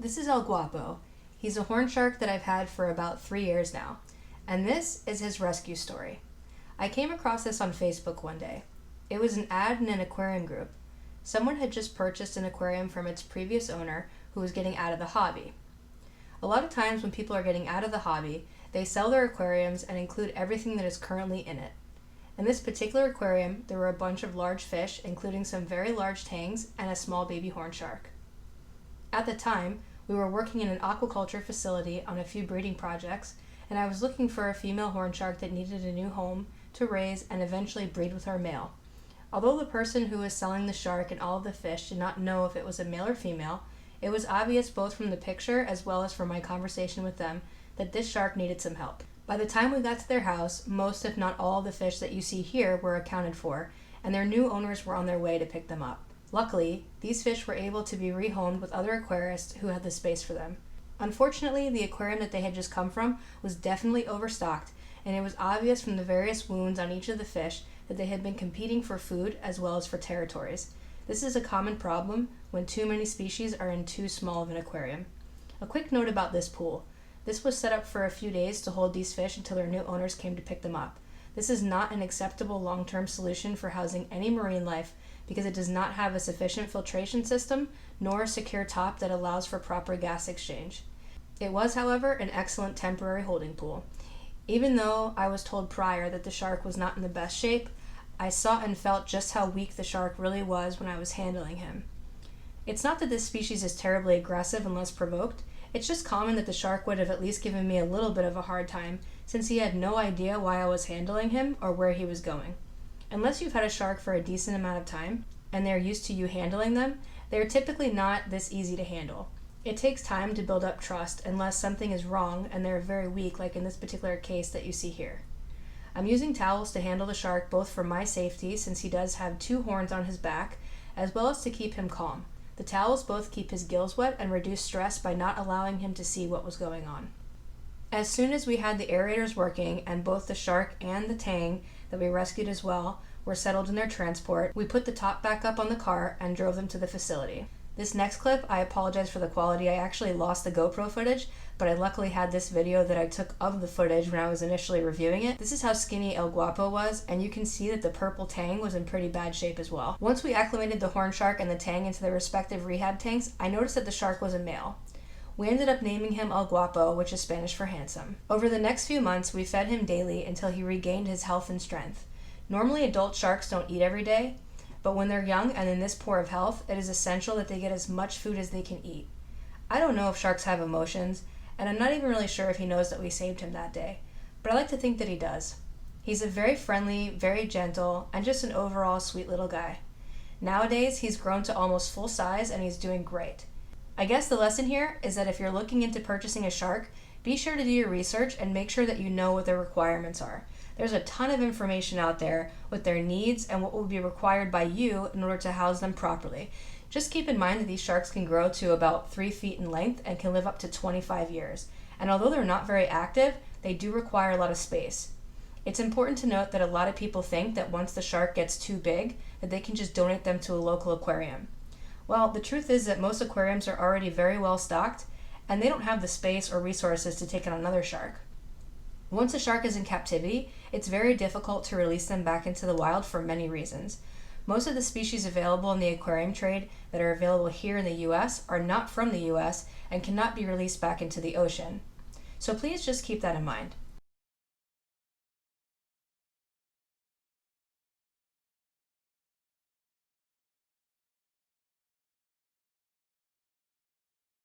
This is El Guapo. He's a horn shark that I've had for about 3 years now, and this is his rescue story. I came across this on Facebook one day. It was an ad in an aquarium group. Someone had just purchased an aquarium from its previous owner who was getting out of the hobby. A lot of times when people are getting out of the hobby, they sell their aquariums and include everything that is currently in it. In this particular aquarium, there were a bunch of large fish, including some very large tangs and a small baby horn shark. At the time, we were working in an aquaculture facility on a few breeding projects, and I was looking for a female horn shark that needed a new home to raise and eventually breed with our male. Although the person who was selling the shark and all of the fish did not know if it was a male or female, it was obvious both from the picture as well as from my conversation with them that this shark needed some help. By the time we got to their house, most if not all of the fish that you see here were accounted for, and their new owners were on their way to pick them up. Luckily, these fish were able to be rehomed with other aquarists who had the space for them. Unfortunately, the aquarium that they had just come from was definitely overstocked, and it was obvious from the various wounds on each of the fish that they had been competing for food as well as for territories. This is a common problem when too many species are in too small of an aquarium. A quick note about this pool. This was set up for a few days to hold these fish until their new owners came to pick them up. This is not an acceptable long-term solution for housing any marine life because it does not have a sufficient filtration system nor a secure top that allows for proper gas exchange. It was, however, an excellent temporary holding pool. Even though I was told prior that the shark was not in the best shape, I saw and felt just how weak the shark really was when I was handling him. It's not that this species is terribly aggressive unless provoked. It's just common that the shark would have at least given me a little bit of a hard time since he had no idea why I was handling him or where he was going. Unless you've had a shark for a decent amount of time and they're used to you handling them, they're typically not this easy to handle. It takes time to build up trust unless something is wrong and they're very weak, like in this particular case that you see here. I'm using towels to handle the shark both for my safety since he does have 2 horns on his back, as well as to keep him calm. The towels both keep his gills wet and reduce stress by not allowing him to see what was going on. As soon as we had the aerators working and both the shark and the tang that we rescued as well were settled in their transport, we put the top back up on the car and drove them to the facility. This next clip, I apologize for the quality. I actually lost the GoPro footage, but I luckily had this video that I took of the footage when I was initially reviewing it. This is how skinny El Guapo was, and you can see that the purple tang was in pretty bad shape as well. Once we acclimated the horn shark and the tang into their respective rehab tanks, I noticed that the shark was a male. We ended up naming him El Guapo, which is Spanish for handsome. Over the next few months, we fed him daily until he regained his health and strength. Normally, adult sharks don't eat every day, but when they're young and in this poor of health, it is essential that they get as much food as they can eat. I don't know if sharks have emotions, and I'm not even really sure if he knows that we saved him that day, but I like to think that he does. He's a very friendly, very gentle, and just an overall sweet little guy. Nowadays, he's grown to almost full size and he's doing great. I guess the lesson here is that if you're looking into purchasing a shark, be sure to do your research and make sure that you know what their requirements are. There's a ton of information out there with their needs and what will be required by you in order to house them properly. Just keep in mind that these sharks can grow to about 3 feet in length and can live up to 25 years. And although they're not very active, they do require a lot of space. It's important to note that a lot of people think that once the shark gets too big, that they can just donate them to a local aquarium. Well, the truth is that most aquariums are already very well stocked, and they don't have the space or resources to take on another shark. Once a shark is in captivity, it's very difficult to release them back into the wild for many reasons. Most of the species available in the aquarium trade that are available here in the US are not from the US and cannot be released back into the ocean. So please just keep that in mind.